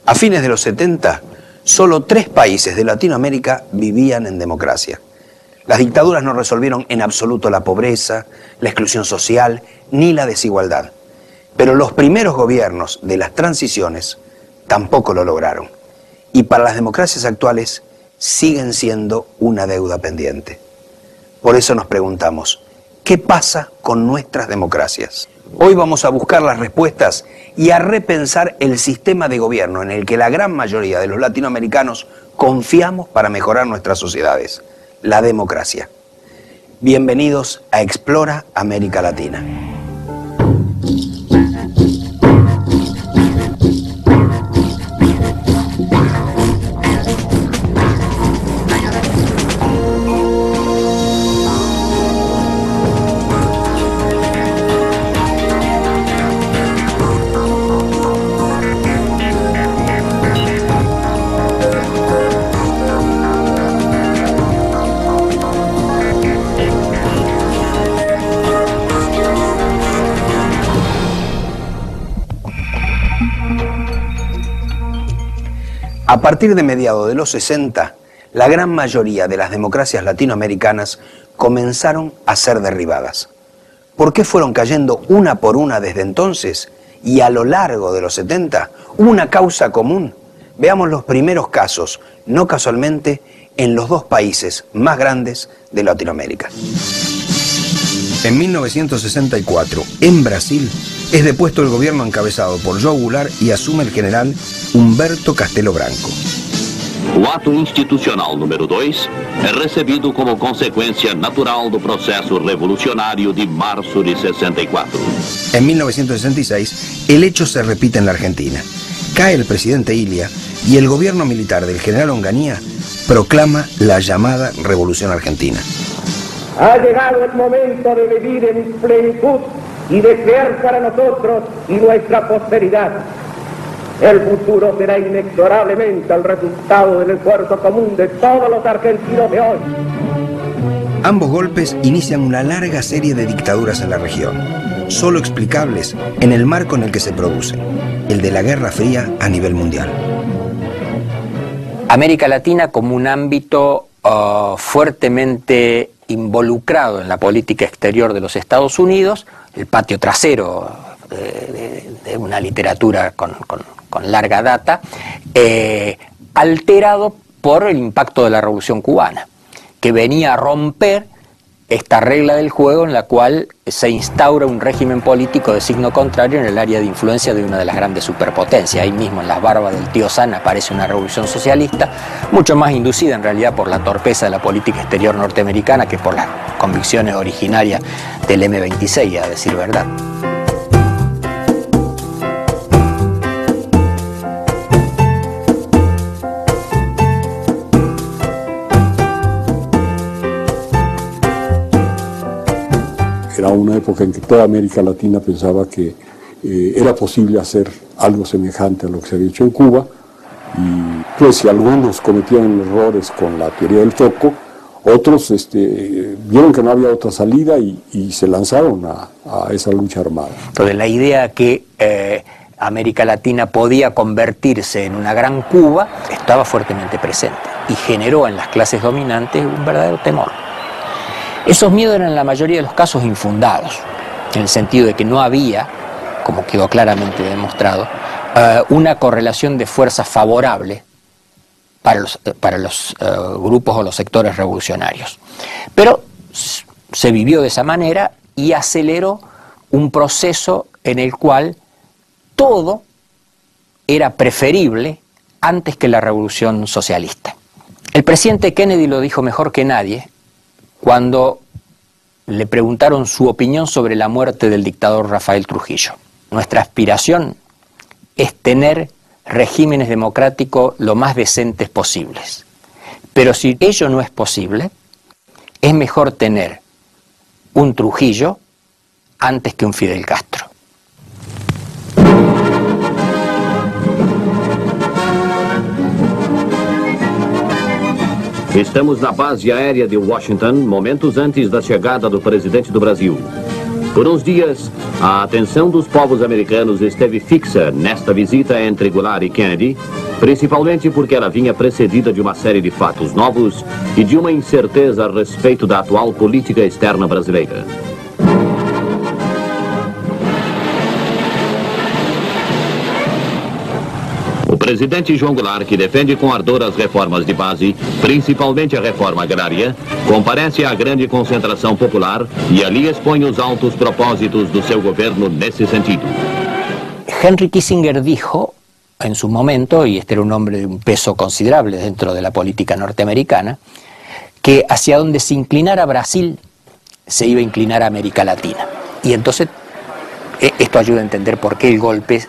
A fines de los 70, solo 3 países de Latinoamérica vivían en democracia. Las dictaduras no resolvieron en absoluto la pobreza, la exclusión social ni la desigualdad. Pero los primeros gobiernos de las transiciones tampoco lo lograron. Y para las democracias actuales siguen siendo una deuda pendiente. Por eso nos preguntamos, ¿qué pasa con nuestras democracias? Hoy vamos a buscar las respuestas y a repensar el sistema de gobierno en el que la gran mayoría de los latinoamericanos confiamos para mejorar nuestras sociedades, la democracia. Bienvenidos a Explora América Latina. A partir de mediados de los 60, la gran mayoría de las democracias latinoamericanas comenzaron a ser derribadas. ¿Por qué fueron cayendo una por una desde entonces? Y a lo largo de los 70, ¿hubo una causa común? Veamos los primeros casos, no casualmente, en los 2 países más grandes de Latinoamérica. En 1964, en Brasil, es depuesto el gobierno encabezado por João Goulart y asume el general Humberto Castelo Branco. O ato institucional número 2 é recebido como consequência natural do processo revolucionário de março de 64. En 1966, el hecho se repite en la Argentina. Cae el presidente Ilia y el gobierno militar del general Onganía proclama la llamada Revolución Argentina. Ha llegado el momento de vivir en plenitud y de crear para nosotros y nuestra posteridad. El futuro será inexorablemente el resultado del esfuerzo común de todos los argentinos de hoy. Ambos golpes inician una larga serie de dictaduras en la región, solo explicables en el marco en el que se producen, el de la Guerra Fría a nivel mundial. América Latina como un ámbito fuertemente involucrado en la política exterior de los Estados Unidos, el patio trasero de una literatura con larga data, alterado por el impacto de la Revolución Cubana, que venía a romper esta regla del juego en la cual se instaura un régimen político de signo contrario en el área de influencia de una de las grandes superpotencias. Ahí mismo en las barbas del tío Sam aparece una revolución socialista, mucho más inducida en realidad por la torpeza de la política exterior norteamericana que por las convicciones originarias del M26, a decir verdad. Era una época en que toda América Latina pensaba que era posible hacer algo semejante a lo que se había hecho en Cuba, y pues si algunos cometieron errores con la teoría del foco, otros vieron que no había otra salida y se lanzaron a esa lucha armada. Entonces la idea que América Latina podía convertirse en una gran Cuba estaba fuertemente presente y generó en las clases dominantes un verdadero temor. Esos miedos eran en la mayoría de los casos infundados, en el sentido de que no había, como quedó claramente demostrado, una correlación de fuerzas favorable para los grupos o los sectores revolucionarios. Pero se vivió de esa manera y aceleró un proceso en el cual todo era preferible antes que la revolución socialista. El presidente Kennedy lo dijo mejor que nadie cuando le preguntaron su opinión sobre la muerte del dictador Rafael Trujillo. Nuestra aspiración es tener regímenes democráticos lo más decentes posibles. Pero si ello no es posible, es mejor tener un Trujillo antes que un Fidel Castro. Estamos na base aérea de Washington, momentos antes da chegada do presidente do Brasil. Por uns dias, a atenção dos povos americanos esteve fixa nesta visita entre Goulart e Kennedy, principalmente porque ela vinha precedida de uma série de fatos novos e de uma incerteza a respeito da atual política externa brasileira. O presidente João Goulart, que defende com ardor as reformas de base, principalmente a reforma agrária, comparece à grande concentração popular e ali expõe os altos propósitos do seu governo nesse sentido. Henry Kissinger dijo en su momento, y este era un hombre de un peso considerable dentro de la política norteamericana, que hacia donde se inclinara Brasil, se iba a inclinar a América Latina. Y entonces esto ayuda a entender por qué el golpe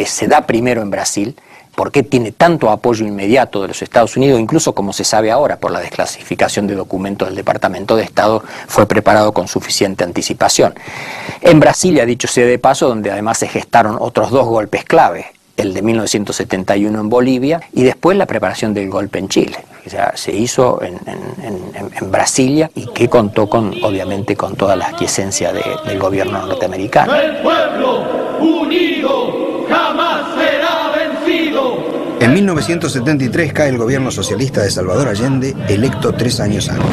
se da primero en Brasil, por qué tiene tanto apoyo inmediato de los Estados Unidos, incluso como se sabe ahora por la desclasificación de documentos del Departamento de Estado, fue preparado con suficiente anticipación. En Brasilia, dicho sea de paso, donde además se gestaron otros dos golpes clave, el de 1971 en Bolivia y después la preparación del golpe en Chile. O sea, se hizo en Brasilia y que contó obviamente con toda la aquiescencia del gobierno norteamericano. El pueblo unido jamás será vencido. En 1973 cae el gobierno socialista de Salvador Allende, electo 3 años antes.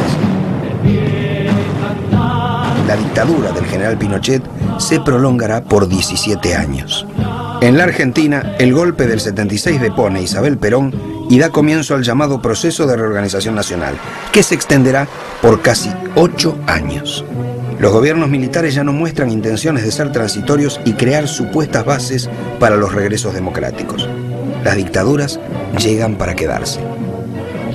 La dictadura del general Pinochet se prolongará por 17 años. En la Argentina, el golpe del 76 depone a Isabel Perón y da comienzo al llamado proceso de reorganización nacional, que se extenderá por casi 8 años. Los gobiernos militares ya no muestran intenciones de ser transitorios y crear supuestas bases para los regresos democráticos. Las dictaduras llegan para quedarse.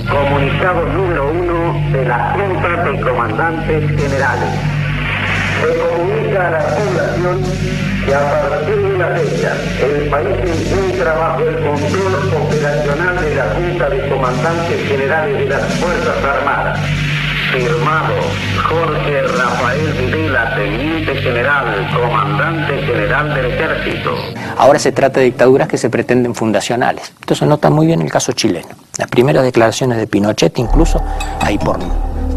Comunicado número 1 de la Junta de Comandantes Generales. Se comunica a la población que a partir de la fecha el país se encuentra bajo el control operacional de la Junta de Comandantes Generales de las Fuerzas Armadas. Firmado Jorge Rafael Videla, Teniente General, Comandante General del Ejército. Ahora se trata de dictaduras que se pretenden fundacionales. Esto se nota muy bien en el caso chileno. Las primeras declaraciones de Pinochet, incluso ahí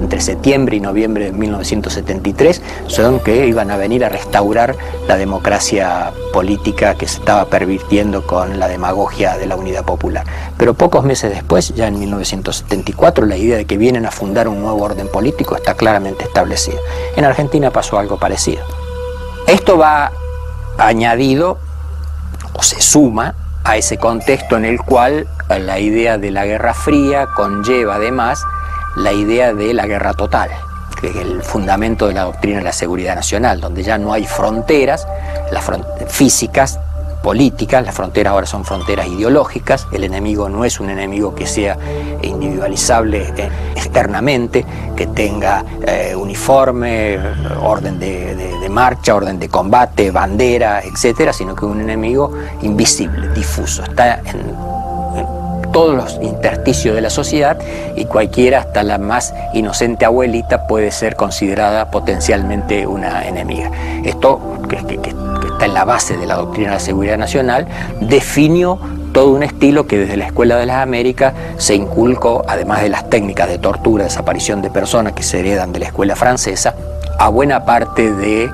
entre septiembre y noviembre de 1973, son que iban a venir a restaurar la democracia política que se estaba pervirtiendo con la demagogia de la Unidad Popular. Pero pocos meses después, ya en 1974, la idea de que vienen a fundar un nuevo orden político está claramente establecida. En Argentina pasó algo parecido. Esto va añadido o se suma a ese contexto en el cual la idea de la Guerra Fría conlleva además la idea de la guerra total, que es el fundamento de la doctrina de la seguridad nacional, donde ya no hay fronteras, físicas, políticas, las fronteras ahora son fronteras ideológicas, el enemigo no es un enemigo que sea individualizable externamente, que tenga uniforme, orden de marcha, orden de combate, bandera, etcétera, sino que es un enemigo invisible, difuso, está en todos los intersticios de la sociedad y cualquiera, hasta la más inocente abuelita, puede ser considerada potencialmente una enemiga. Esto, que está en la base de la doctrina de la seguridad nacional, definió todo un estilo que desde la Escuela de las Américas se inculcó, además de las técnicas de tortura, desaparición de personas que se heredan de la escuela francesa, a buena parte de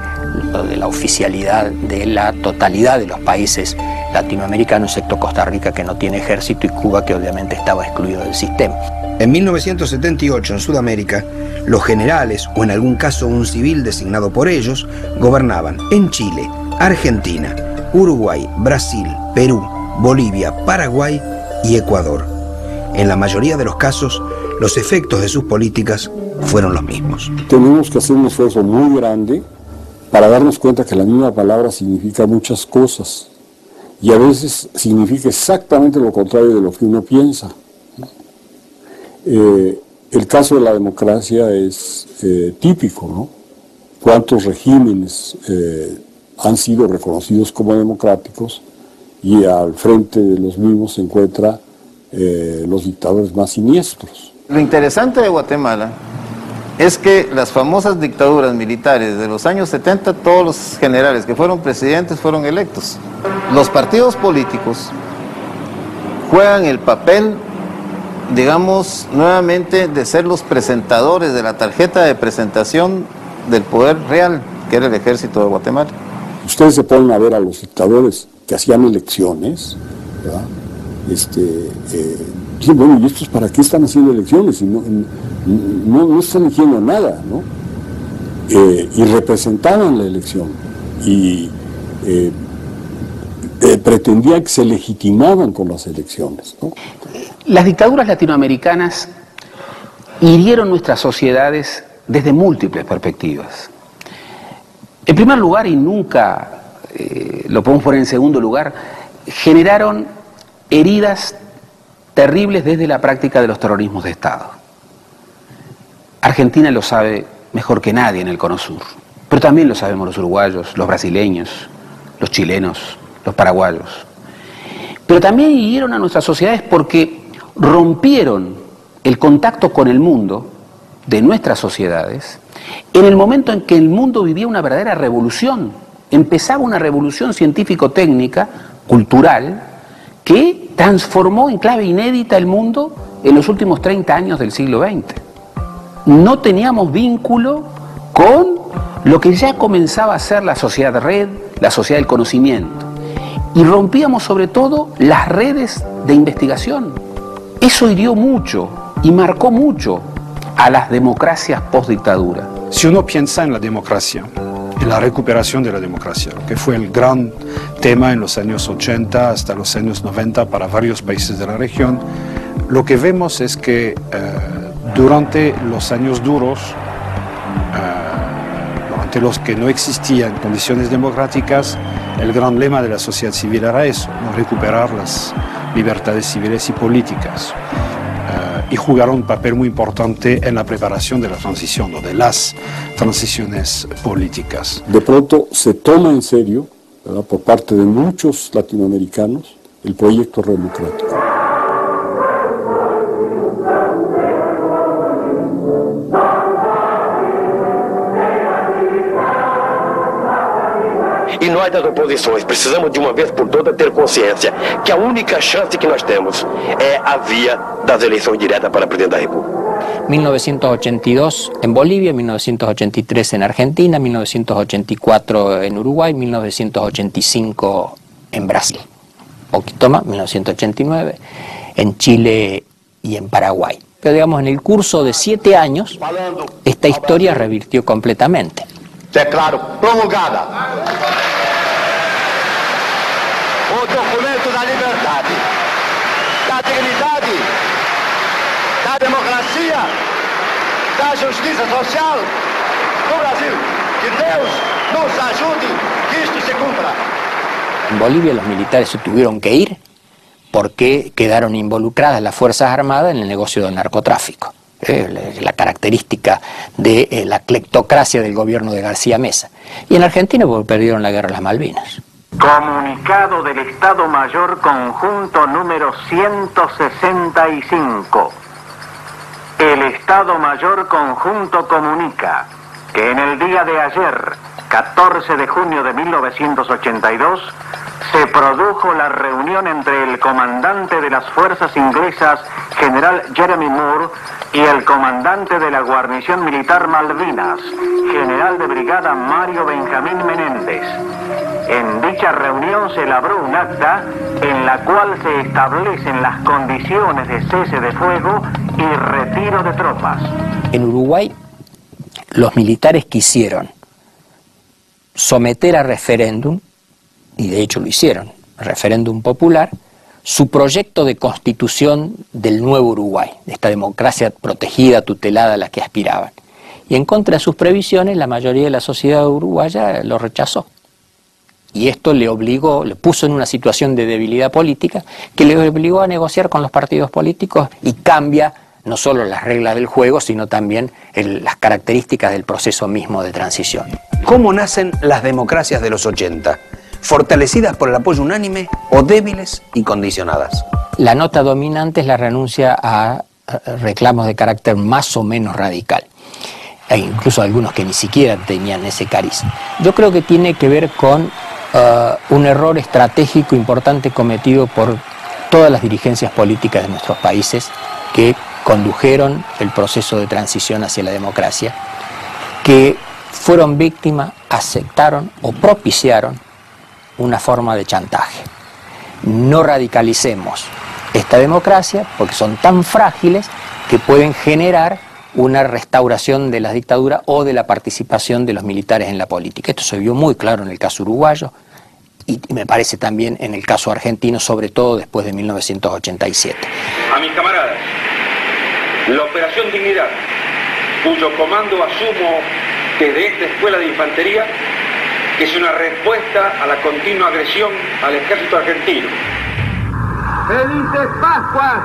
la oficialidad de la totalidad de los países latinoamericanos, excepto Costa Rica, que no tiene ejército, y Cuba, que obviamente estaba excluido del sistema. En 1978, en Sudamérica, los generales, o en algún caso un civil designado por ellos, gobernaban en Chile, Argentina, Uruguay, Brasil, Perú, Bolivia, Paraguay y Ecuador. En la mayoría de los casos, los efectos de sus políticas fueron los mismos. Tenemos que hacer un esfuerzo muy grande para darnos cuenta que la misma palabra significa muchas cosas y a veces significa exactamente lo contrario de lo que uno piensa. El caso de la democracia es típico, ¿no? ¿Cuántos regímenes han sido reconocidos como democráticos y al frente de los mismos se encuentran los dictadores más siniestros? Lo interesante de Guatemala es que las famosas dictaduras militares de los años 70, todos los generales que fueron presidentes fueron electos. Los partidos políticos juegan el papel, digamos, nuevamente de ser los presentadores de la tarjeta de presentación del poder real, que era el ejército de Guatemala. Ustedes se ponen a ver a los dictadores que hacían elecciones, ¿verdad? Dicen, bueno, ¿y estos para qué están haciendo elecciones? Y no están eligiendo nada, ¿no? Y representaban la elección y pretendían que se legitimaban con las elecciones, ¿no? Las dictaduras latinoamericanas hirieron nuestras sociedades desde múltiples perspectivas. En primer lugar, y nunca lo podemos poner en segundo lugar, generaron heridas terribles desde la práctica de los terrorismos de Estado. Argentina lo sabe mejor que nadie en el Cono Sur, pero también lo sabemos los uruguayos, los brasileños, los chilenos, los paraguayos. Pero también hirieron a nuestras sociedades porque rompieron el contacto con el mundo de nuestras sociedades en el momento en que el mundo vivía una verdadera revolución. Empezaba una revolución científico-técnica, cultural, que transformó en clave inédita el mundo en los últimos 30 años del siglo XX. No teníamos vínculo con lo que ya comenzaba a ser la sociedad red, la sociedad del conocimiento. Y rompíamos sobre todo las redes de investigación. Eso hirió mucho y marcó mucho a las democracias post-dictadura. Si uno piensa en la democracia, en la recuperación de la democracia, que fue el gran tema en los años 80 hasta los años 90 para varios países de la región, lo que vemos es que durante los años duros, durante los que no existían condiciones democráticas, el gran lema de la sociedad civil era eso, ¿no? Recuperar las libertades civiles y políticas. Y jugaron un papel muy importante en la preparación de la transición, o de las transiciones políticas. De pronto se toma en serio, ¿verdad?, por parte de muchos latinoamericanos, el proyecto democrático. E nós das oposições precisamos de uma vez por todas ter consciência que a única chance que nós temos é a via das eleições diretas para presidente da República. 1982 en Bolivia, 1983 en Argentina, 1984 en Uruguay, 1985 en Brasil. Poquito más, 1989 en Chile y en Paraguay. Pero digamos, en el curso de 7 años, esta historia revirtió completamente. Declaro promulgada o documento da liberdade, da dignidade, da democracia, da justiça social no Brasil. Que Deus nos ajude que esto se cumpla. En Bolivia los militares se tuvieron que ir porque quedaron involucradas las Fuerzas Armadas en el negocio del narcotráfico. La característica de la cleptocracia del gobierno de García Mesa. Y en Argentina porque perdieron la guerra de las Malvinas. Comunicado del Estado Mayor Conjunto número 165. El Estado Mayor Conjunto comunica que en el día de ayer, 14 de junio de 1982, se produjo la reunión entre el comandante de las fuerzas inglesas, general Jeremy Moore, y el comandante de la guarnición militar Malvinas, general de brigada Mario Benjamín Menéndez. En dicha reunión se elaboró un acta en la cual se establecen las condiciones de cese de fuego y retiro de tropas. En Uruguay, los militares quisieron someter a referéndum, y de hecho lo hicieron, referéndum popular, su proyecto de constitución del nuevo Uruguay, de esta democracia protegida, tutelada a la que aspiraban. Y en contra de sus previsiones, la mayoría de la sociedad uruguaya lo rechazó. Y esto le puso en una situación de debilidad política que le obligó a negociar con los partidos políticos y cambia no solo las reglas del juego, sino también las características del proceso mismo de transición. ¿Cómo nacen las democracias de los 80? ¿Fortalecidas por el apoyo unánime o débiles y condicionadas? La nota dominante es la renuncia a reclamos de carácter más o menos radical. E incluso algunos que ni siquiera tenían ese cariz. Yo creo que tiene que ver con un error estratégico importante cometido por todas las dirigencias políticas de nuestros países que condujeron el proceso de transición hacia la democracia, que fueron víctimas, aceptaron o propiciaron una forma de chantaje. No radicalicemos esta democracia porque son tan frágiles que pueden generar una restauración de la dictadura o de la participación de los militares en la política. Esto se vio muy claro en el caso uruguayo y me parece también en el caso argentino, sobre todo después de 1987. A mis camaradas, la Operación Dignidad, cuyo comando asumo desde esta escuela de infantería, que es una respuesta a la continua agresión al ejército argentino. ¡Felices Pascuas!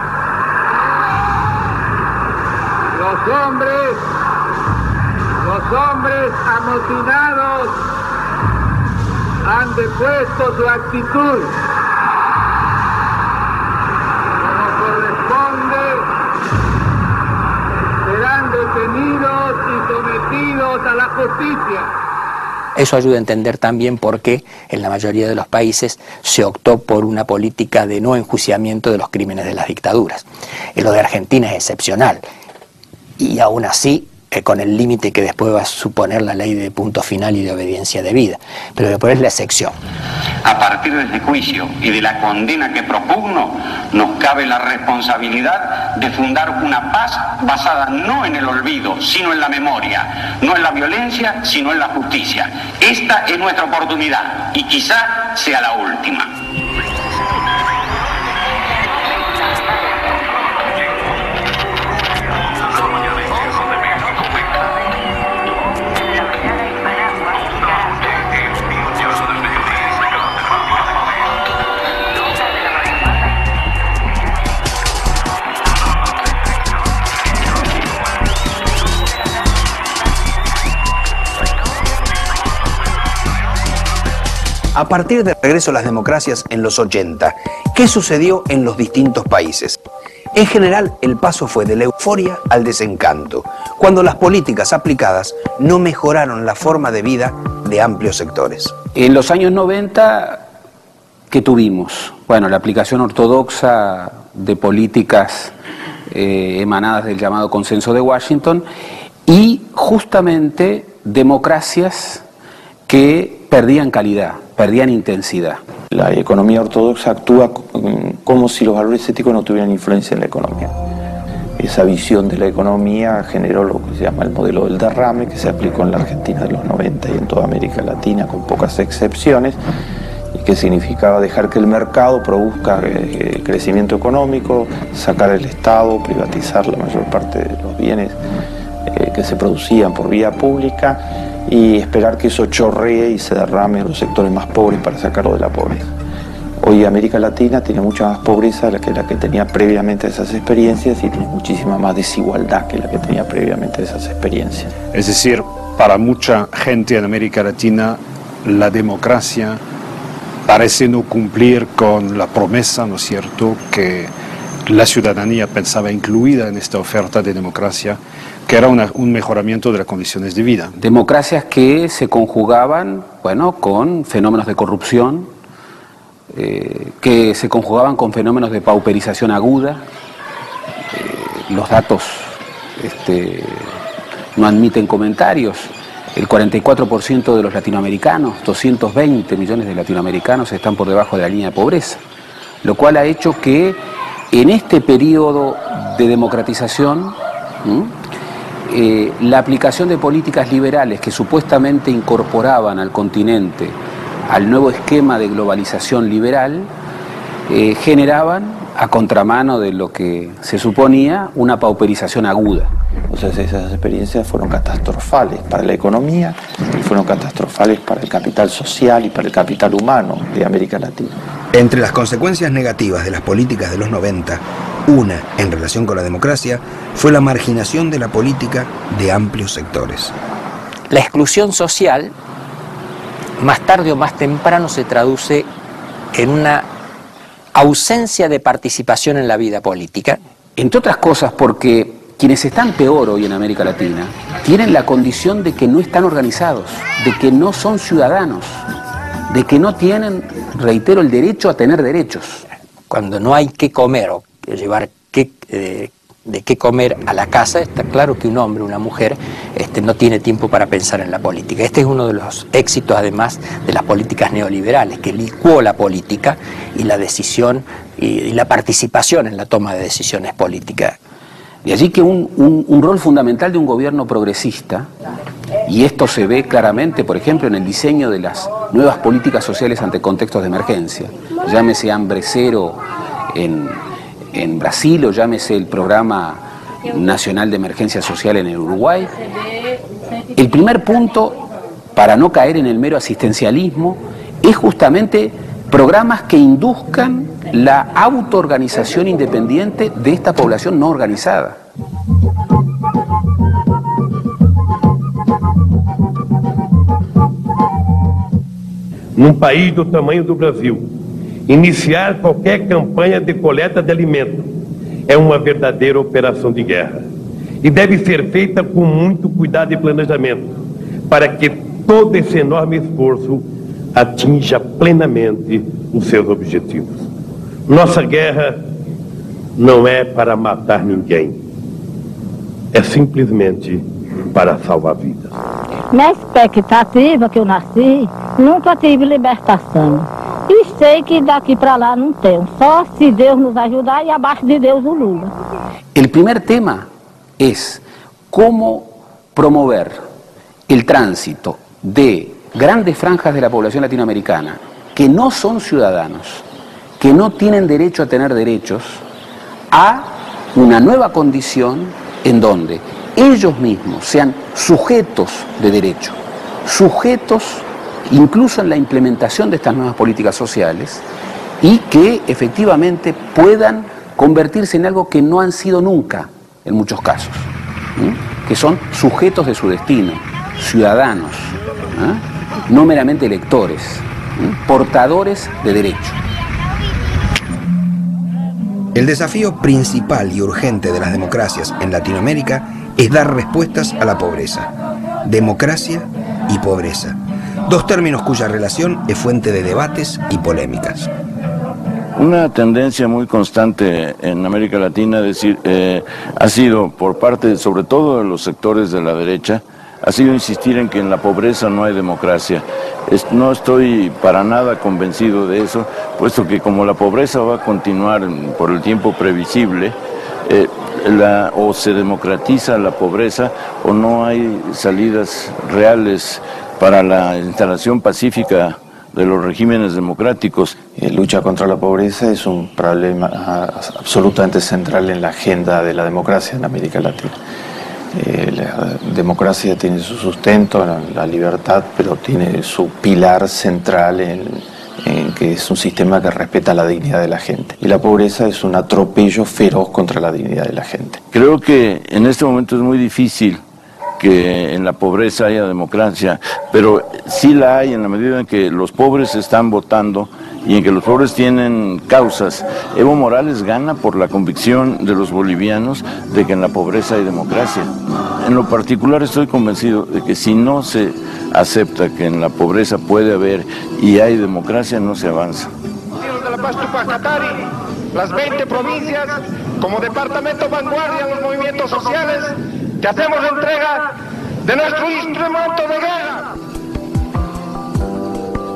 Los hombres amotinados han depuesto su actitud. Como corresponde, serán detenidos y sometidos a la justicia. Eso ayuda a entender también por qué en la mayoría de los países se optó por una política de no enjuiciamiento de los crímenes de las dictaduras. Lo de Argentina es excepcional y aún así con el límite que después va a suponer la ley de punto final y de obediencia debida, pero después es la excepción. A partir de este juicio y de la condena que propugno, nos cabe la responsabilidad de fundar una paz basada no en el olvido, sino en la memoria, no en la violencia, sino en la justicia. Esta es nuestra oportunidad y quizá sea la última. A partir del regreso a las democracias en los 80, ¿qué sucedió en los distintos países? En general, el paso fue de la euforia al desencanto, cuando las políticas aplicadas no mejoraron la forma de vida de amplios sectores. En los años 90, ¿qué tuvimos? Bueno, la aplicación ortodoxa de políticas emanadas del llamado Consenso de Washington y justamente democracias que perdían calidad, perdían intensidad. La economía ortodoxa actúa como si los valores éticos no tuvieran influencia en la economía. Esa visión de la economía generó lo que se llama el modelo del derrame, que se aplicó en la Argentina de los 90 y en toda América Latina, con pocas excepciones, y que significaba dejar que el mercado produzca crecimiento económico, sacar el Estado, privatizar la mayor parte de los bienes que se producían por vía pública y esperar que eso chorree y se derrame en los sectores más pobres para sacarlo de la pobreza. Hoy América Latina tiene mucha más pobreza que la que tenía previamente esas experiencias y tiene muchísima más desigualdad que la que tenía previamente esas experiencias. Es decir, para mucha gente en América Latina la democracia parece no cumplir con la promesa, ¿no es cierto?, que la ciudadanía pensaba incluida en esta oferta de democracia, que era un mejoramiento de las condiciones de vida. Democracias que se conjugaban, bueno, con fenómenos de corrupción, que se conjugaban con fenómenos de pauperización aguda. Los datos no admiten comentarios. El 44% de los latinoamericanos, 220 millones de latinoamericanos, están por debajo de la línea de pobreza, lo cual ha hecho que en este periodo de democratización, la aplicación de políticas liberales que supuestamente incorporaban al continente al nuevo esquema de globalización liberal, generaban, a contramano de lo que se suponía, una pauperización aguda. Entonces esas experiencias fueron catastrofales para la economía y fueron catastrofales para el capital social y para el capital humano de América Latina. Entre las consecuencias negativas de las políticas de los 90, una en relación con la democracia fue la marginación de la política de amplios sectores. La exclusión social, más tarde o más temprano, se traduce en una ausencia de participación en la vida política. Entre otras cosas porque quienes están peor hoy en América Latina tienen la condición de que no están organizados, de que no son ciudadanos, de que no tienen, reitero, el derecho a tener derechos. Cuando no hay que comer o llevar qué de qué comer a la casa, está claro que un hombre, una mujer, no tiene tiempo para pensar en la política. Este es uno de los éxitos, además, de las políticas neoliberales, que licuó la política y la decisión y la participación en la toma de decisiones políticas. De allí que un rol fundamental de un gobierno progresista, y esto se ve claramente, por ejemplo, en el diseño de las nuevas políticas sociales ante contextos de emergencia, llámese Hambre Cero en Brasil o llámese el Programa Nacional de Emergencia Social en el Uruguay. El primer punto, para no caer en el mero asistencialismo, es justamente programas que induzcan la autoorganización independiente de esta población no organizada. Num país do tamanho do Brasil, iniciar qualquer campanha de coleta de alimento é uma verdadeira operação de guerra e deve ser feita com muito cuidado e planejamento para que todo esse enorme esforço atinja plenamente os seus objetivos. Nossa guerra não é para matar ninguém, é simplesmente para salvar vidas. Na expectativa que eu nasci, nunca tive libertação. E sei que daqui para lá não tem, só se Deus nos ajudar e abaixo de Deus o Lula. El primer tema es cómo promover el tránsito de grandes franjas de la población latinoamericana que no son ciudadanos, que no tienen derecho a tener derechos, a una nueva condición en donde ellos mismos sean sujetos de derecho, sujetos incluso en la implementación de estas nuevas políticas sociales, y que efectivamente puedan convertirse en algo que no han sido nunca en muchos casos, que son sujetos de su destino, ciudadanos, no meramente electores, portadores de derecho. El desafío principal y urgente de las democracias en Latinoamérica es dar respuestas a la pobreza. Democracia y pobreza. Dos términos cuya relación es fuente de debates y polémicas. Una tendencia muy constante en América Latina ha sido por parte, sobre todo de los sectores de la derecha, ha sido insistir en que en la pobreza no hay democracia. No estoy para nada convencido de eso, puesto que como la pobreza va a continuar por el tiempo previsible, o se democratiza la pobreza o no hay salidas reales para la instalación pacífica de los regímenes democráticos. Lucha contra la pobreza es un problema absolutamente central en la agenda de la democracia en América Latina. La democracia tiene su sustento en la libertad, pero tiene su pilar central en que es un sistema que respeta la dignidad de la gente. Y la pobreza es un atropello feroz contra la dignidad de la gente. Creo que en este momento es muy difícil que en la pobreza haya democracia, pero sí la hay en la medida en que los pobres están votando y en que los pobres tienen causas. Evo Morales gana por la convicción de los bolivianos de que en la pobreza hay democracia. En lo particular estoy convencido de que si no se acepta que en la pobreza puede haber y hay democracia, no se avanza. De la Paz Tupac-Katari, las 20 provincias, como departamento vanguardia en los movimientos sociales, que hacemos entrega de nuestro instrumento de guerra.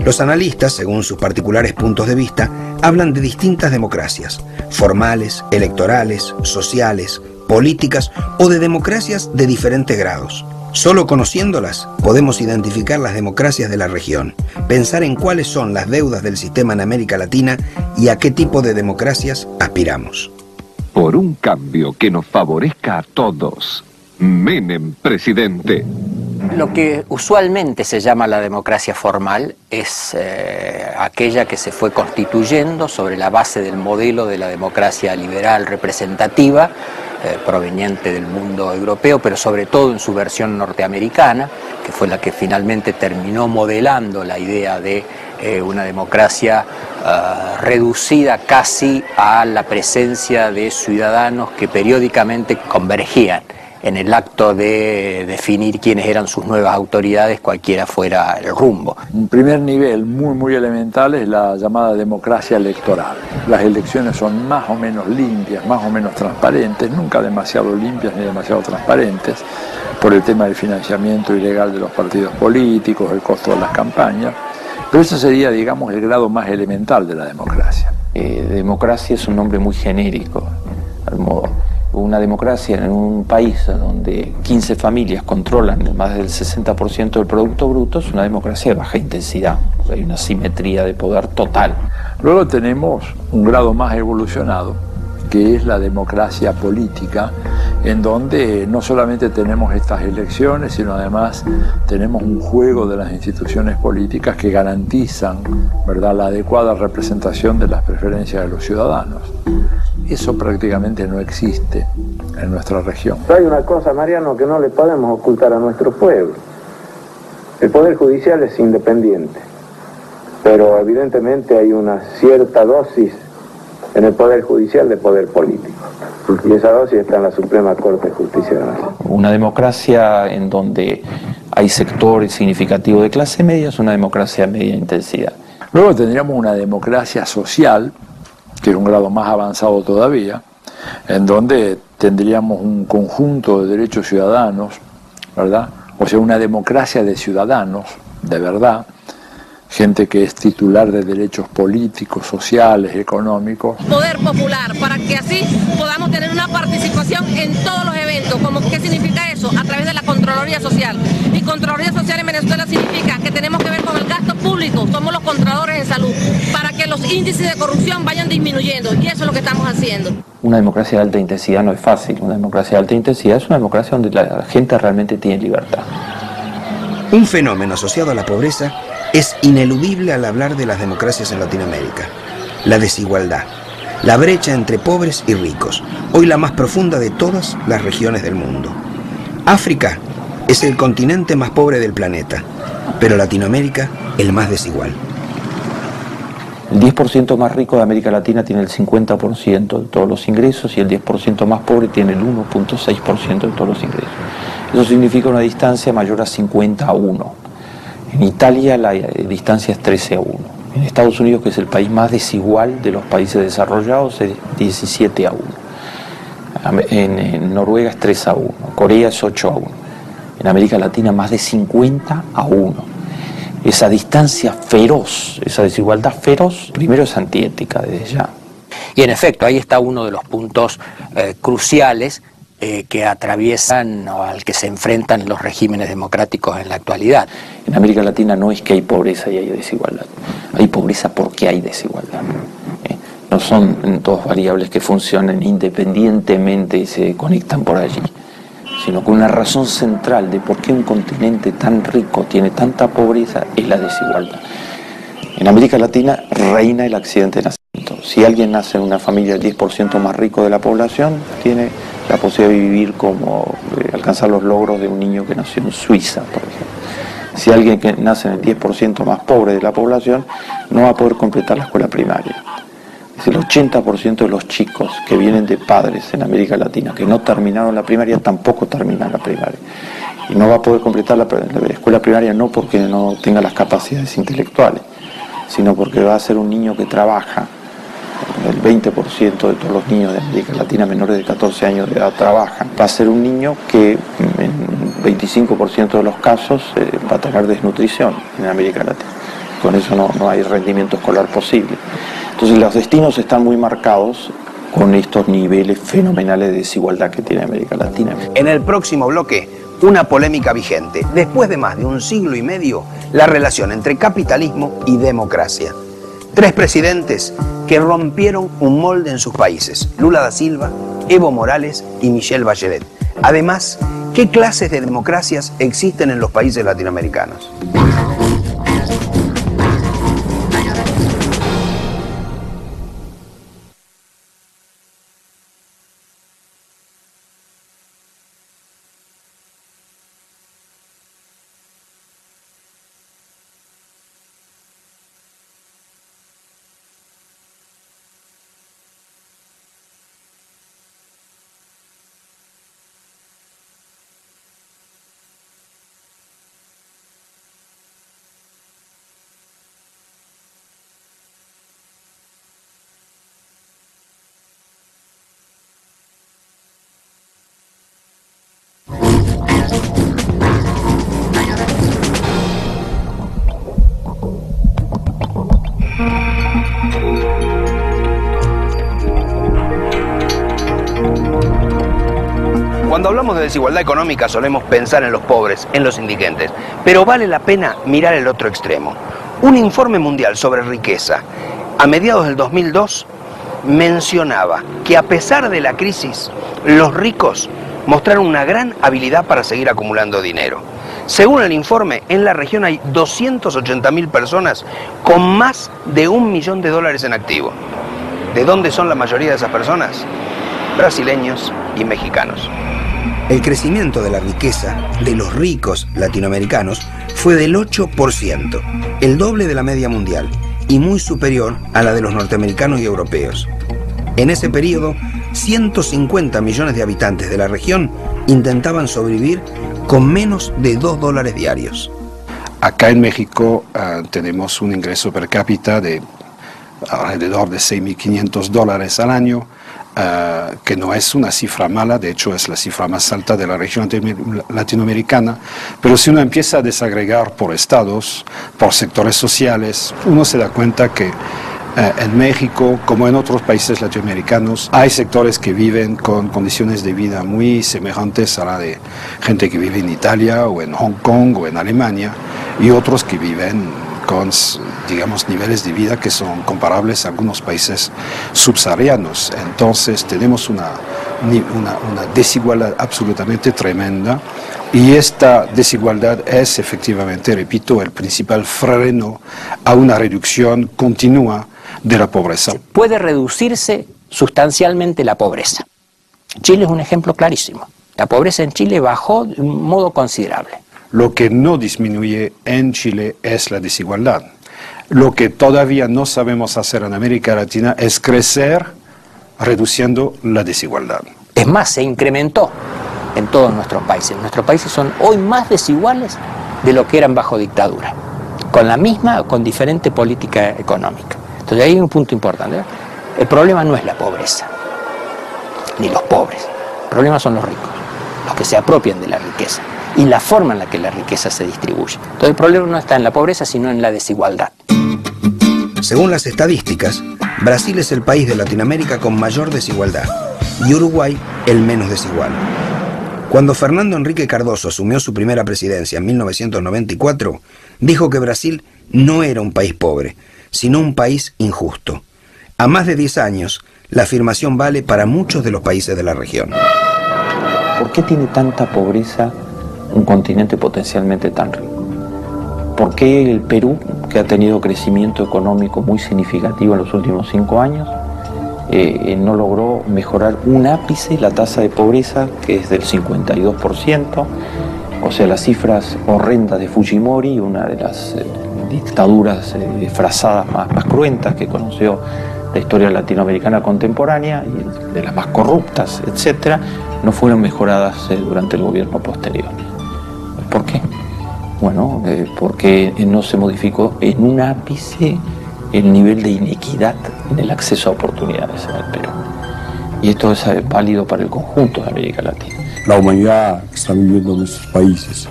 Los analistas, según sus particulares puntos de vista, hablan de distintas democracias, formales, electorales, sociales, políticas o de democracias de diferentes grados. Solo conociéndolas podemos identificar las democracias de la región, pensar en cuáles son las deudas del sistema en América Latina y a qué tipo de democracias aspiramos. Por un cambio que nos favorezca a todos. Menem, presidente. Lo que usualmente se llama la democracia formal es aquella que se fue constituyendo sobre la base del modelo de la democracia liberal representativa, proveniente del mundo europeo, pero sobre todo en su versión norteamericana, que fue la que finalmente terminó modelando la idea de una democracia reducida casi a la presencia de ciudadanos que periódicamente convergían en el acto de definir quiénes eran sus nuevas autoridades, cualquiera fuera el rumbo. Un primer nivel muy elemental es la llamada democracia electoral. Las elecciones son más o menos limpias, más o menos transparentes, nunca demasiado limpias ni demasiado transparentes, por el tema del financiamiento ilegal de los partidos políticos, el costo de las campañas, pero ese sería, digamos, el grado más elemental de la democracia. Democracia es un nombre muy genérico, al modo. Una democracia en un país donde 15 familias controlan más del 60% del Producto Bruto es una democracia de baja intensidad. Hay una simetría de poder total. Luego tenemos un grado más evolucionado, que es la democracia política, en donde no solamente tenemos estas elecciones, sino además tenemos un juego de las instituciones políticas que garantizan, ¿verdad?, la adecuada representación de las preferencias de los ciudadanos. Eso prácticamente no existe en nuestra región. Hay una cosa, Mariano, que no le podemos ocultar a nuestro pueblo. El Poder Judicial es independiente, pero evidentemente hay una cierta dosis en el Poder Judicial de poder político. Y esa dosis está en la Suprema Corte de Justicia de la Nación. Una democracia en donde hay sectores significativos de clase media es una democracia de media intensidad. Luego tendríamos una democracia social, que es un grado más avanzado todavía, en donde tendríamos un conjunto de derechos ciudadanos, ¿verdad? O sea, una democracia de ciudadanos, de verdad, gente que es titular de derechos políticos, sociales, económicos. Poder popular, para que así podamos tener una participación en todos los eventos. ¿Qué significa eso? A través de la Contraloría Social. Y Contraloría Social en Venezuela significa que tenemos que ver con el gasto público, somos los controladores de salud, para que los índices de corrupción vayan disminuyendo, y eso es lo que estamos haciendo. Una democracia de alta intensidad no es fácil. Una democracia de alta intensidad es una democracia donde la gente realmente tiene libertad. Un fenómeno asociado a la pobreza es ineludible al hablar de las democracias en Latinoamérica: la desigualdad, la brecha entre pobres y ricos, hoy la más profunda de todas las regiones del mundo. África es el continente más pobre del planeta, pero Latinoamérica el más desigual. El 10% más rico de América Latina tiene el 50% de todos los ingresos y el 10% más pobre tiene el 1.6% de todos los ingresos. Eso significa una distancia mayor a 50-1. En Italia la distancia es 13-1. En Estados Unidos, que es el país más desigual de los países desarrollados, es 17-1. En Noruega es 3-1. Corea es 8-1. En América Latina más de 50-1. Esa distancia feroz, esa desigualdad feroz, primero es antiética desde ya. Y en efecto, ahí está uno de los puntos cruciales que atraviesan o al que se enfrentan los regímenes democráticos en la actualidad. En América Latina no es que hay pobreza y hay desigualdad, hay pobreza porque hay desigualdad. No son dos variables que funcionen independientemente y se conectan por allí, sino que una razón central de por qué un continente tan rico tiene tanta pobreza es la desigualdad. En América Latina reina el accidente de nacimiento. Si alguien nace en una familia del 10% más rico de la población, tiene la posibilidad de vivir como alcanzar los logros de un niño que nació en Suiza, por ejemplo. Si alguien que nace en el 10% más pobre de la población, no va a poder completar la escuela primaria. Es el 80% de los chicos que vienen de padres en América Latina que no terminaron la primaria, tampoco terminan la primaria. Y no va a poder completar la escuela primaria no porque no tenga las capacidades intelectuales, sino porque va a ser un niño que trabaja. El 20% de todos los niños de América Latina menores de 14 años de edad trabajan. Va a ser un niño que en 25% de los casos va a tener desnutrición en América Latina. Con eso no hay rendimiento escolar posible. Entonces los destinos están muy marcados con estos niveles fenomenales de desigualdad que tiene América Latina. En el próximo bloque, una polémica vigente. Después de más de un siglo y medio, la relación entre capitalismo y democracia. 3 presidentes que rompieron un molde en sus países: Lula da Silva, Evo Morales y Michelle Bachelet. Además, ¿qué clases de democracias existen en los países latinoamericanos? desigualdad económica solemos pensar en los pobres, en los indigentes, pero vale la pena mirar el otro extremo. Un informe mundial sobre riqueza a mediados del 2002 mencionaba que a pesar de la crisis, los ricos mostraron una gran habilidad para seguir acumulando dinero. Según el informe, en la región hay 280.000 personas con más de $1 millón en activo. ¿De dónde son la mayoría de esas personas? Brasileños y mexicanos. El crecimiento de la riqueza de los ricos latinoamericanos fue del 8%, el doble de la media mundial y muy superior a la de los norteamericanos y europeos. En ese periodo, 150 millones de habitantes de la región intentaban sobrevivir con menos de $2 diarios. Acá en México tenemos un ingreso per cápita de alrededor de $6.500 al año, que no es una cifra mala, de hecho es la cifra más alta de la región latinoamericana, pero si uno empieza a desagregar por estados, por sectores sociales, uno se da cuenta que en México, como en otros países latinoamericanos, hay sectores que viven con condiciones de vida muy semejantes a la de gente que vive en Italia o en Hong Kong o en Alemania, y otros que viven con, digamos, niveles de vida que son comparables a algunos países subsaharianos. Entonces tenemos una desigualdad absolutamente tremenda, y esta desigualdad es efectivamente, repito, el principal freno a una reducción continua de la pobreza. Puede reducirse sustancialmente la pobreza. Chile es un ejemplo clarísimo. La pobreza en Chile bajó de un modo considerable. Lo que no disminuye en Chile es la desigualdad. Lo que todavía no sabemos hacer en América Latina es crecer reduciendo la desigualdad. Es más, se incrementó en todos nuestros países. Nuestros países son hoy más desiguales de lo que eran bajo dictadura, con la misma o con diferente política económica. Entonces ahí hay un punto importante. El problema no es la pobreza, ni los pobres. El problema son los ricos, los que se apropian de la riqueza y la forma en la que la riqueza se distribuye. Entonces el problema no está en la pobreza, sino en la desigualdad. Según las estadísticas, Brasil es el país de Latinoamérica con mayor desigualdad y Uruguay el menos desigual. Cuando Fernando Henrique Cardoso asumió su primera presidencia en 1994, dijo que Brasil no era un país pobre, sino un país injusto. A más de 10 años, la afirmación vale para muchos de los países de la región. ¿Por qué tiene tanta pobreza un continente potencialmente tan rico? ¿Por qué el Perú, que ha tenido crecimiento económico muy significativo en los últimos 5 años, no logró mejorar un ápice la tasa de pobreza, que es del 52%? O sea, las cifras horrendas de Fujimori, una de las dictaduras disfrazadas más cruentas que conoció la historia latinoamericana contemporánea, y de las más corruptas, etcétera, no fueron mejoradas durante el gobierno posterior. ¿Por qué? Bueno, porque no se modificó en un ápice el nivel de inequidad en el acceso a oportunidades en el Perú. Y esto es válido para el conjunto de América Latina. La humanidad que está viviendo en nuestros países,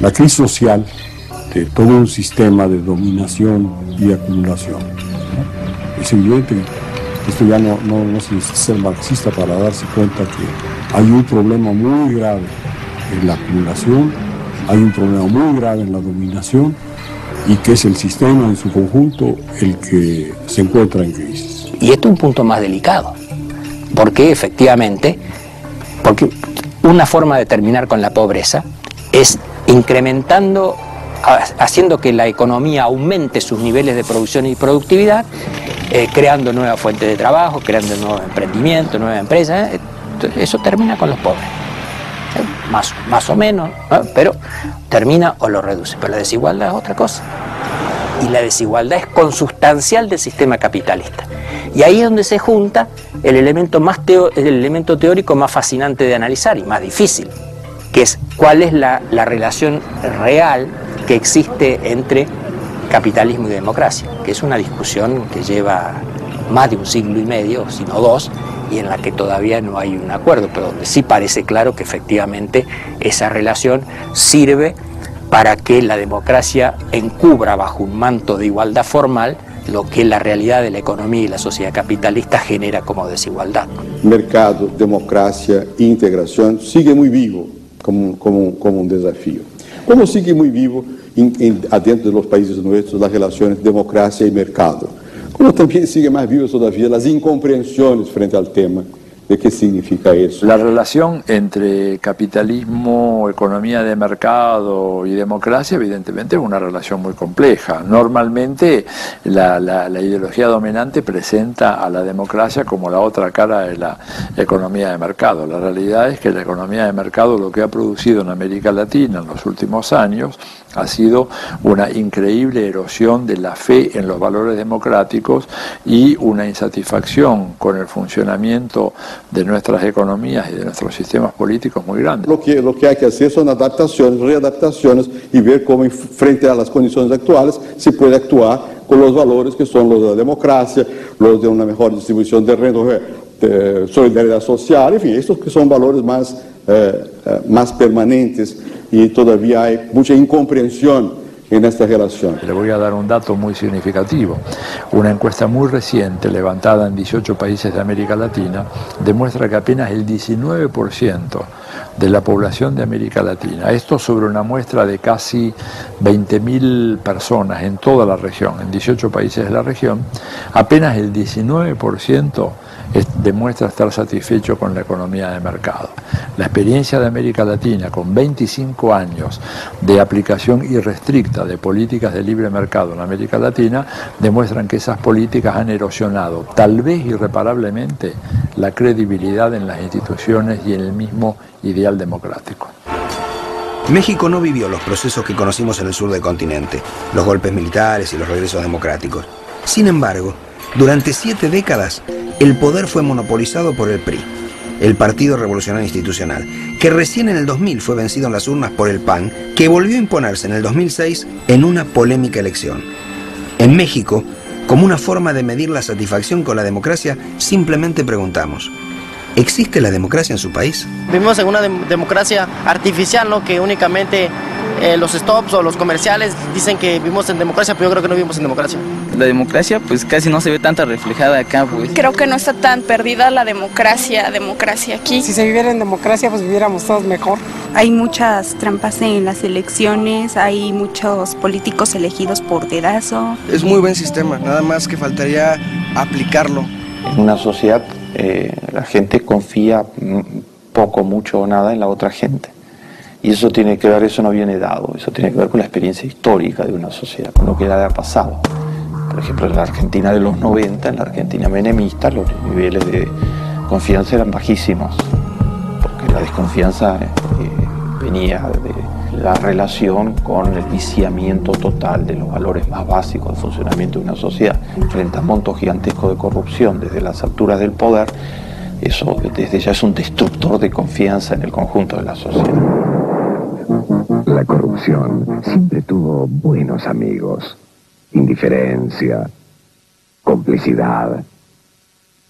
la crisis social de todo un sistema de dominación y acumulación, ¿no? Es evidente que esto ya no se necesita ser marxista para darse cuenta que hay un problema muy grave en la acumulación, hay un problema muy grave en la dominación, y que es el sistema en su conjunto el que se encuentra en crisis. Y esto es un punto más delicado, porque efectivamente, porque una forma de terminar con la pobreza es incrementando, haciendo que la economía aumente sus niveles de producción y productividad, creando nuevas fuentes de trabajo, creando nuevos emprendimientos, nuevas empresas. Eso termina con los pobres. Más o menos, ¿no? Pero termina o lo reduce. Pero la desigualdad es otra cosa. Y la desigualdad es consustancial del sistema capitalista. Y ahí es donde se junta el elemento teórico más fascinante de analizar y más difícil, que es cuál es la relación real que existe entre capitalismo y democracia, que es una discusión que lleva más de un siglo y medio, sino 2, y en la que todavía no hay un acuerdo, pero donde sí parece claro que efectivamente esa relación sirve para que la democracia encubra bajo un manto de igualdad formal lo que la realidad de la economía y la sociedad capitalista genera como desigualdad. Mercado, democracia e integración sigue muy vivo como un desafío. Como sigue muy vivo adentro de los países nuestros las relaciones democracia y mercado. Como también sigue más vivo todavía las incomprensiones frente al tema de qué significa eso. La relación entre capitalismo, economía de mercado y democracia evidentemente es una relación muy compleja. Normalmente la ideología dominante presenta a la democracia como la otra cara de la economía de mercado. La realidad es que la economía de mercado lo que ha producido en América Latina en los últimos años ha sido una increíble erosión de la fe en los valores democráticos y una insatisfacción con el funcionamiento de nuestras economías y de nuestros sistemas políticos muy grande. Lo que hay que hacer son adaptaciones, readaptaciones y ver cómo frente a las condiciones actuales se puede actuar con los valores que son los de la democracia, los de una mejor distribución de renta, de solidaridad social, en fin, estos que son valores más permanentes y todavía hay mucha incomprensión en esta relación. Le voy a dar un dato muy significativo. Una encuesta muy reciente, levantada en 18 países de América Latina, demuestra que apenas el 19% de la población de América Latina, esto sobre una muestra de casi 20.000 personas en toda la región, en 18 países de la región, apenas el 19% demuestra estar satisfecho con la economía de mercado. La experiencia de América Latina, con 25 años de aplicación irrestricta de políticas de libre mercado en América Latina, demuestran que esas políticas han erosionado, tal vez irreparablemente, la credibilidad en las instituciones y en el mismo ideal democrático. México no vivió los procesos que conocimos en el sur del continente, los golpes militares y los regresos democráticos. Sin embargo, durante 7 décadas, el poder fue monopolizado por el PRI, el Partido Revolucionario Institucional, que recién en el 2000 fue vencido en las urnas por el PAN, que volvió a imponerse en el 2006 en una polémica elección. En México, como una forma de medir la satisfacción con la democracia, simplemente preguntamos: ¿existe la democracia en su país? Vivimos en una democracia artificial, ¿no? Que únicamente los stops o los comerciales dicen que vivimos en democracia, pero yo creo que no vivimos en democracia. La democracia pues casi no se ve tanta reflejada acá, pues. Creo que no está tan perdida la democracia aquí. Si se viviera en democracia, pues viviéramos todos mejor. Hay muchas trampas en las elecciones, hay muchos políticos elegidos por dedazo. Es muy buen sistema, nada más que faltaría aplicarlo. En una sociedad la gente confía poco, mucho o nada en la otra gente. Y eso tiene que ver, eso no viene dado, eso tiene que ver con la experiencia histórica de una sociedad, con lo que le ha pasado. Por ejemplo, en la Argentina de los 90, en la Argentina menemista, los niveles de confianza eran bajísimos, porque la desconfianza venía de la relación con el viciamiento total de los valores más básicos del funcionamiento de una sociedad. Frente a montos gigantescos de corrupción desde las alturas del poder, eso desde ya es un destructor de confianza en el conjunto de la sociedad. La corrupción siempre tuvo buenos amigos. Indiferencia, complicidad,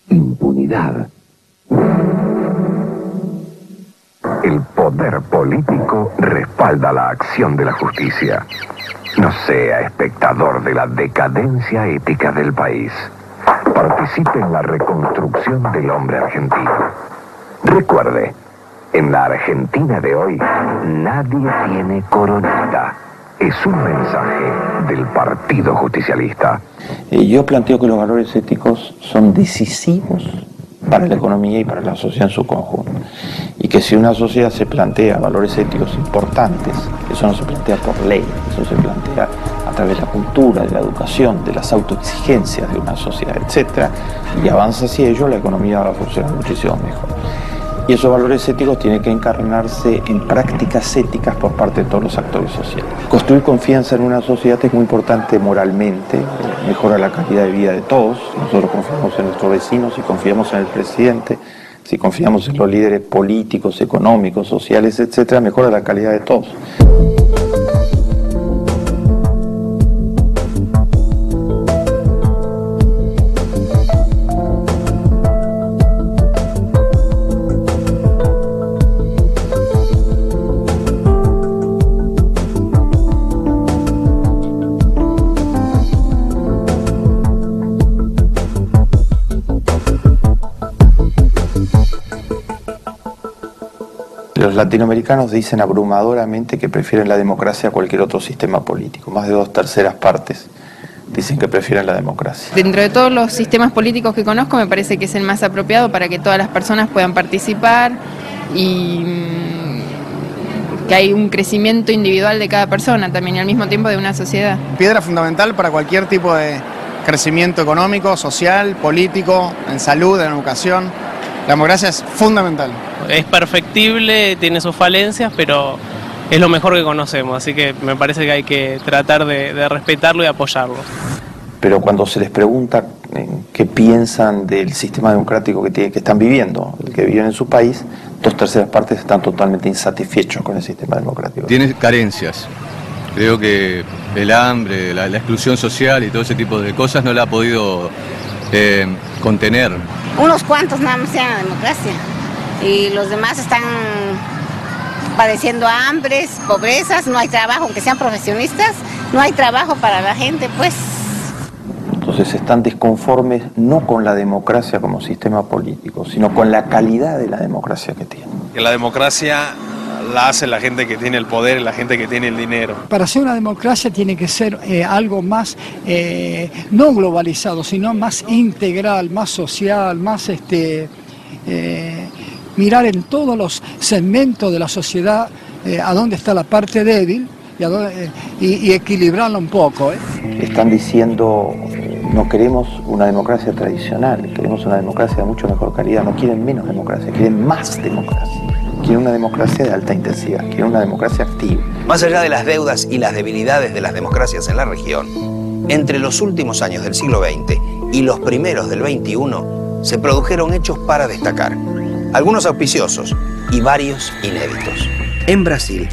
impunidad. El poder político respalda la acción de la justicia. No sea espectador de la decadencia ética del país. Participe en la reconstrucción del hombre argentino. Recuerde, en la Argentina de hoy, nadie tiene coronita. Es un mensaje del Partido Justicialista. Yo planteo que los valores éticos son decisivos para la economía y para la sociedad en su conjunto. Y que si una sociedad se plantea valores éticos importantes, eso no se plantea por ley, eso se plantea a través de la cultura, de la educación, de las autoexigencias de una sociedad, etc. Y avanza hacia ello, la economía va a funcionar muchísimo mejor. Y esos valores éticos tienen que encarnarse en prácticas éticas por parte de todos los actores sociales. Construir confianza en una sociedad es muy importante moralmente, mejora la calidad de vida de todos. Nosotros confiamos en nuestros vecinos, si confiamos en el presidente, si confiamos en los líderes políticos, económicos, sociales, etcétera, mejora la calidad de todos. Los latinoamericanos dicen abrumadoramente que prefieren la democracia a cualquier otro sistema político. Más de 2/3 partes dicen que prefieren la democracia. Dentro de todos los sistemas políticos que conozco, me parece que es el más apropiado para que todas las personas puedan participar y que hay un crecimiento individual de cada persona también y al mismo tiempo de una sociedad. Piedra fundamental para cualquier tipo de crecimiento económico, social, político, en salud, en educación. La democracia es fundamental. Es perfectible, tiene sus falencias, pero es lo mejor que conocemos, así que me parece que hay que tratar de respetarlo y apoyarlo. Pero cuando se les pregunta qué piensan del sistema democrático que están viviendo, el que viven en su país, 2/3 partes están totalmente insatisfechos con el sistema democrático. Tiene carencias. Creo que el hambre, la exclusión social y todo ese tipo de cosas no la ha podido contener. Unos cuantos nada más tienen la democracia y los demás están padeciendo hambres, pobrezas, no hay trabajo, aunque sean profesionistas, no hay trabajo para la gente, pues. Entonces están desconformes no con la democracia como sistema político, sino con la calidad de la democracia que tienen. Que la democracia la hace la gente que tiene el poder y la gente que tiene el dinero. Para ser una democracia tiene que ser algo más, no globalizado, sino más integral, más social, más mirar en todos los segmentos de la sociedad a dónde está la parte débil y equilibrarla un poco. Están diciendo, no queremos una democracia tradicional, queremos una democracia de mucho mejor calidad, no quieren menos democracia, quieren más democracia. Quieren una democracia de alta intensidad, quieren una democracia activa. Más allá de las deudas y las debilidades de las democracias en la región, entre los últimos años del siglo XX y los primeros del XXI, se produjeron hechos para destacar. Algunos auspiciosos y varios inéditos. En Brasil,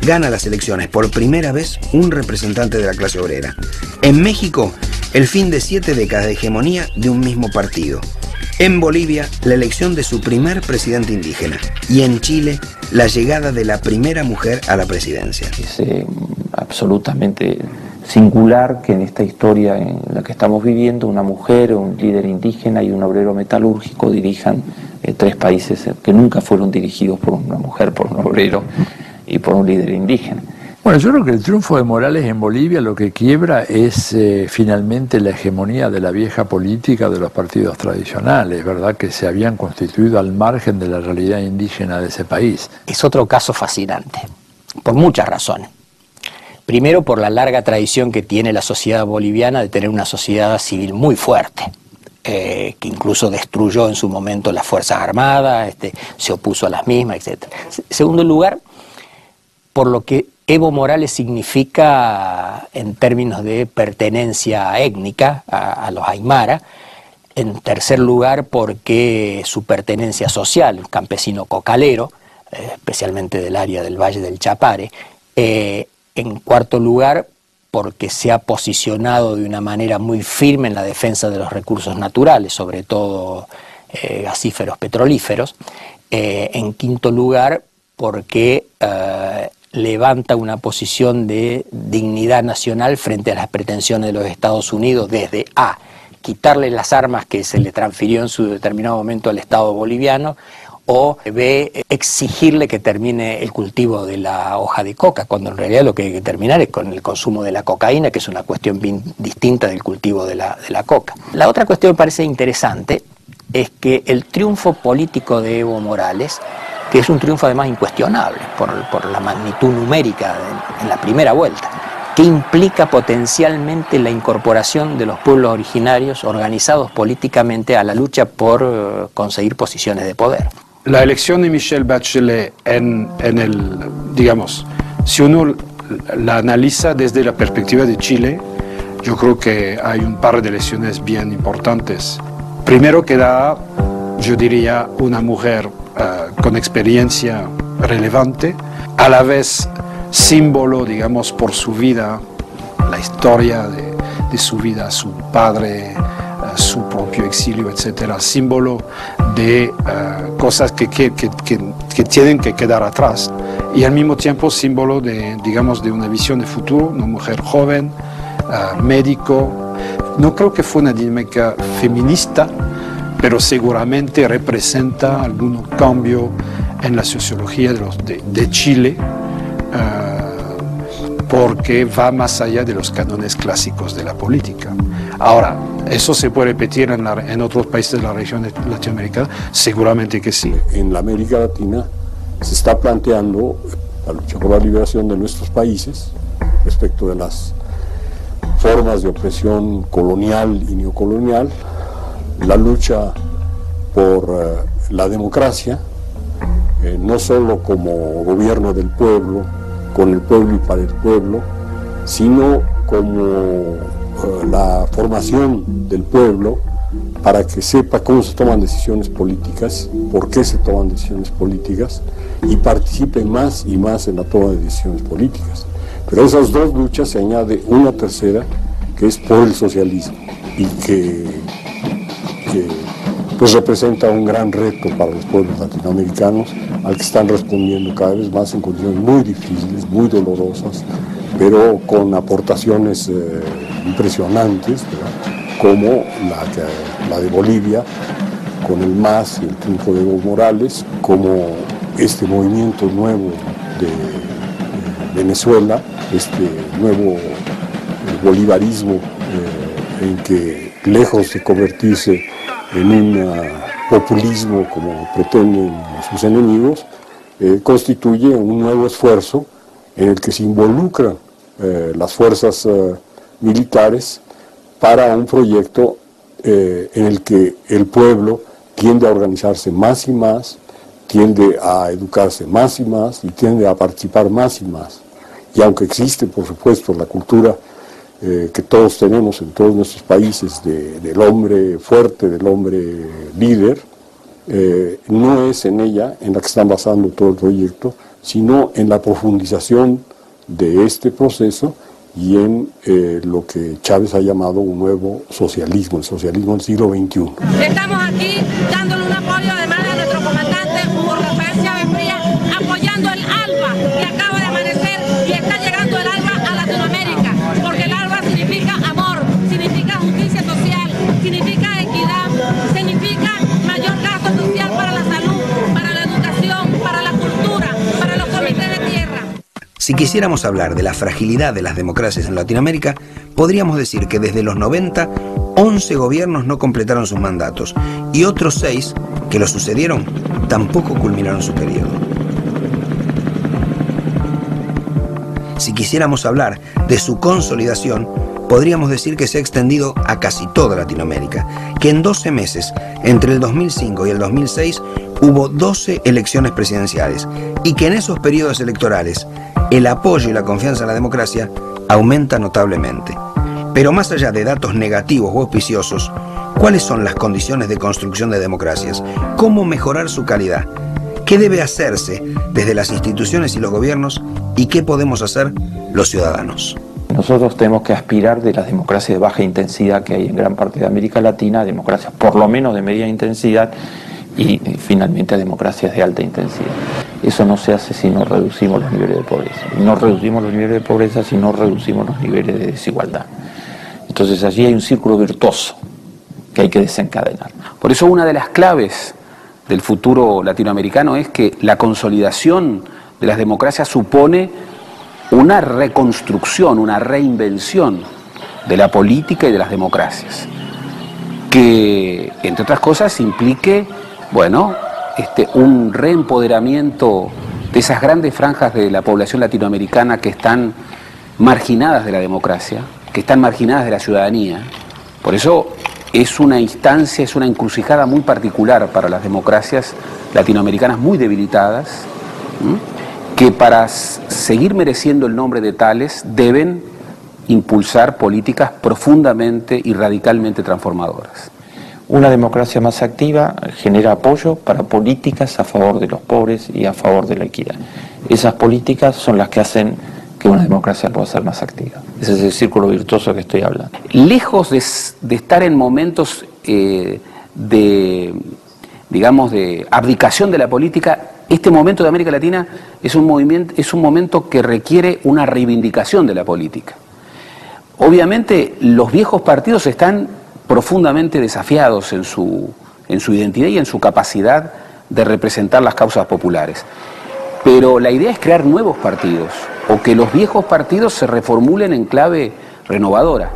gana las elecciones por primera vez un representante de la clase obrera. En México, el fin de 7 décadas de hegemonía de un mismo partido. En Bolivia, la elección de su primer presidente indígena. Y en Chile, la llegada de la primera mujer a la presidencia. Es absolutamente singular que en esta historia en la que estamos viviendo, una mujer, un líder indígena y un obrero metalúrgico dirijan 3 países que nunca fueron dirigidos por una mujer, por un obrero y por un líder indígena. Bueno, yo creo que el triunfo de Morales en Bolivia lo que quiebra es finalmente la hegemonía de la vieja política de los partidos tradicionales, ¿verdad?, que se habían constituido al margen de la realidad indígena de ese país. Es otro caso fascinante, por muchas razones. Primero, por la larga tradición que tiene la sociedad boliviana de tener una sociedad civil muy fuerte, que incluso destruyó en su momento las Fuerzas Armadas, se opuso a las mismas, etc. Segundo lugar, por lo que Evo Morales significa en términos de pertenencia étnica a los aymara. En tercer lugar, porque su pertenencia social, el campesino cocalero, especialmente del área del Valle del Chapare. En cuarto lugar, porque se ha posicionado de una manera muy firme en la defensa de los recursos naturales, sobre todo gasíferos petrolíferos. En quinto lugar, porque levanta una posición de dignidad nacional frente a las pretensiones de los Estados Unidos desde A, quitarle las armas que se le transfirió en su determinado momento al Estado boliviano, o B, exigirle que termine el cultivo de la hoja de coca, cuando en realidad lo que hay que terminar es con el consumo de la cocaína, que es una cuestión bien distinta del cultivo de la coca. La otra cuestión que me parece interesante es que el triunfo político de Evo Morales, que es un triunfo además incuestionable por la magnitud numérica en la primera vuelta, que implica potencialmente la incorporación de los pueblos originarios organizados políticamente a la lucha por conseguir posiciones de poder. La elección de Michelle Bachelet digamos, si uno la analiza desde la perspectiva de Chile, yo creo que hay un par de lecciones bien importantes. Primero que da, yo diría, una mujer con experiencia relevante, a la vez símbolo, digamos, por su vida, la historia de su vida, su padre, su propio exilio, etcétera, símbolo de cosas que tienen que quedar atrás, y al mismo tiempo símbolo de, digamos, de una visión de futuro, una mujer joven, médico. No creo que fue una dinámica feminista, pero seguramente representa algún cambio en la sociología de Chile, porque va más allá de los cánones clásicos de la política. Ahora, ¿eso se puede repetir en otros países de la región latinoamericana? Seguramente que sí. En la América Latina se está planteando la lucha por la liberación de nuestros países respecto de las formas de opresión colonial y neocolonial, la lucha por la democracia, no solo como gobierno del pueblo, con el pueblo y para el pueblo, sino como la formación del pueblo para que sepa cómo se toman decisiones políticas, por qué se toman decisiones políticas y participe más y más en la toma de decisiones políticas. Pero a esas dos luchas se añade una tercera, que es por el socialismo, y que pues representa un gran reto para los pueblos latinoamericanos, al que están respondiendo cada vez más en condiciones muy difíciles, muy dolorosas, pero con aportaciones impresionantes, ¿verdad? Como la de Bolivia, con el MAS y el triunfo de Evo Morales, como este movimiento nuevo de Venezuela, este nuevo bolivarismo en que, lejos de convertirse en un populismo como pretenden sus enemigos, constituye un nuevo esfuerzo en el que se involucran las fuerzas militares para un proyecto en el que el pueblo tiende a organizarse más y más, tiende a educarse más y más y tiende a participar más y más. Y aunque existe, por supuesto, la cultura que todos tenemos en todos nuestros países del hombre fuerte, del hombre líder, no es en ella en la que están basando todo el proyecto, sino en la profundización de este proceso y en lo que Chávez ha llamado un nuevo socialismo, el socialismo del siglo XXI. Estamos aquí dándole un apoyo además a nuestro comandante Hugo Rafael Chávez Frías, apoyando el ALBA que acaba de amanecer y está llegando el ALBA a Latinoamérica, porque el ALBA significa amor, significa justicia social, significa equidad, significa mayor gasto social para la salud, para la educación, para la cultura, para los comités de tierra. Si quisiéramos hablar de la fragilidad de las democracias en Latinoamérica, podríamos decir que desde los 90, 11 gobiernos no completaron sus mandatos y otros 6 que los sucedieron tampoco culminaron su periodo. Si quisiéramos hablar de su consolidación, podríamos decir que se ha extendido a casi toda Latinoamérica, que en 12 meses, entre el 2005 y el 2006, hubo 12 elecciones presidenciales y que en esos periodos electorales el apoyo y la confianza en la democracia aumenta notablemente. Pero más allá de datos negativos o auspiciosos, ¿cuáles son las condiciones de construcción de democracias? ¿Cómo mejorar su calidad? ¿Qué debe hacerse desde las instituciones y los gobiernos? ¿Y qué podemos hacer los ciudadanos? Nosotros tenemos que aspirar de las democracias de baja intensidad que hay en gran parte de América Latina a democracias por lo menos de media intensidad y finalmente a democracias de alta intensidad. Eso no se hace si no reducimos los niveles de pobreza. Y no reducimos los niveles de pobreza si no reducimos los niveles de desigualdad. Entonces allí hay un círculo virtuoso que hay que desencadenar. Por eso una de las claves del futuro latinoamericano es que la consolidación de las democracias supone una reconstrucción, una reinvención de la política y de las democracias, que entre otras cosas implique, bueno, un reempoderamiento de esas grandes franjas de la población latinoamericana que están marginadas de la democracia, que están marginadas de la ciudadanía. Por eso es una instancia, es una encrucijada muy particular para las democracias latinoamericanas muy debilitadas, que para seguir mereciendo el nombre de tales deben impulsar políticas profundamente y radicalmente transformadoras. Una democracia más activa genera apoyo para políticas a favor de los pobres y a favor de la equidad. Esas políticas son las que hacen que una democracia pueda ser más activa. Ese es el círculo virtuoso que estoy hablando. Lejos de estar en momentos de abdicación de la política, este momento de América Latina es un momento que requiere una reivindicación de la política. Obviamente los viejos partidos están profundamente desafiados en su identidad y en su capacidad de representar las causas populares. Pero la idea es crear nuevos partidos, o que los viejos partidos se reformulen en clave renovadora.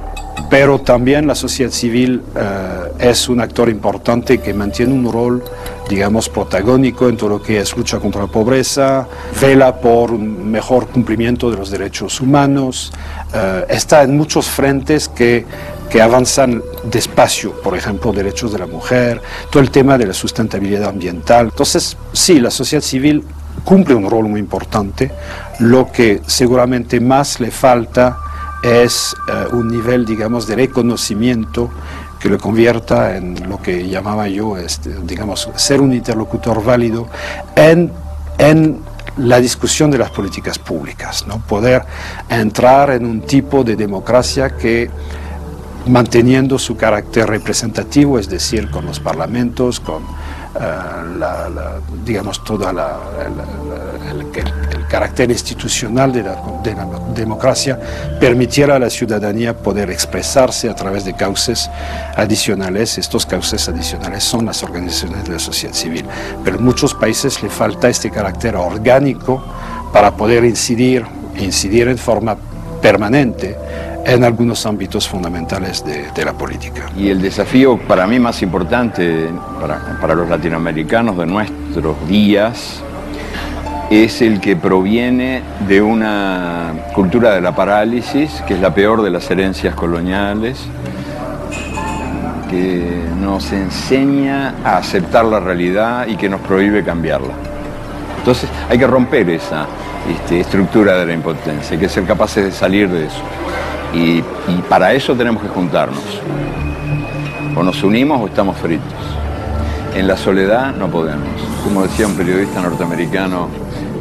Pero también la sociedad civil es un actor importante que mantiene un rol, digamos, protagónico en todo lo que es lucha contra la pobreza, vela por un mejor cumplimiento de los derechos humanos, está en muchos frentes que avanzan despacio, por ejemplo, derechos de la mujer, todo el tema de la sustentabilidad ambiental. Entonces, sí, la sociedad civil cumple un rol muy importante. Lo que seguramente más le falta es un nivel, digamos, de reconocimiento que lo convierta en lo que llamaba yo, digamos, ser un interlocutor válido en la discusión de las políticas públicas, ¿no? Poder entrar en un tipo de democracia que, manteniendo su carácter representativo, es decir, con los parlamentos, con digamos, todo el carácter institucional de la democracia, permitiera a la ciudadanía poder expresarse a través de cauces adicionales. Estos cauces adicionales son las organizaciones de la sociedad civil, pero en muchos países le falta este carácter orgánico para poder incidir en forma permanente en algunos ámbitos fundamentales de la política. Y el desafío para mí más importante para los latinoamericanos de nuestros días es el que proviene de una cultura de la parálisis, que es la peor de las herencias coloniales, que nos enseña a aceptar la realidad y que nos prohíbe cambiarla. Entonces hay que romper esa estructura de la impotencia, hay que ser capaces de salir de eso. Y para eso tenemos que juntarnos. O nos unimos o estamos fritos. En la soledad no podemos. Como decía un periodista norteamericano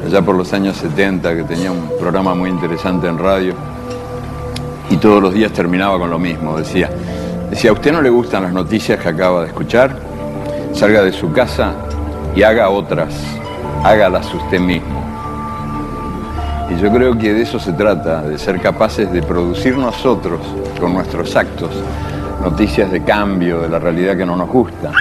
allá por los años 70, que tenía un programa muy interesante en radio, y todos los días terminaba con lo mismo. Decía, ¿a usted no le gustan las noticias que acaba de escuchar? Salga de su casa y haga otras. Hágalas usted mismo. Y yo creo que de eso se trata, de ser capaces de producir nosotros, con nuestros actos, noticias de cambio de la realidad que no nos gusta.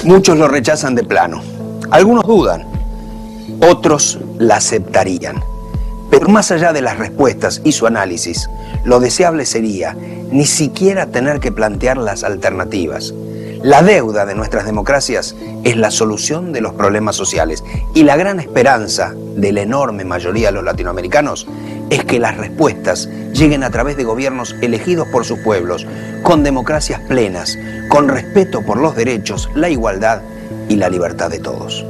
Muchos lo rechazan de plano. Algunos dudan, otros la aceptarían. Pero más allá de las respuestas y su análisis, lo deseable sería ni siquiera tener que plantear las alternativas. La deuda de nuestras democracias es la solución de los problemas sociales, y la gran esperanza de la enorme mayoría de los latinoamericanos es que las respuestas lleguen a través de gobiernos elegidos por sus pueblos, con democracias plenas, con respeto por los derechos, la igualdad y la libertad de todos.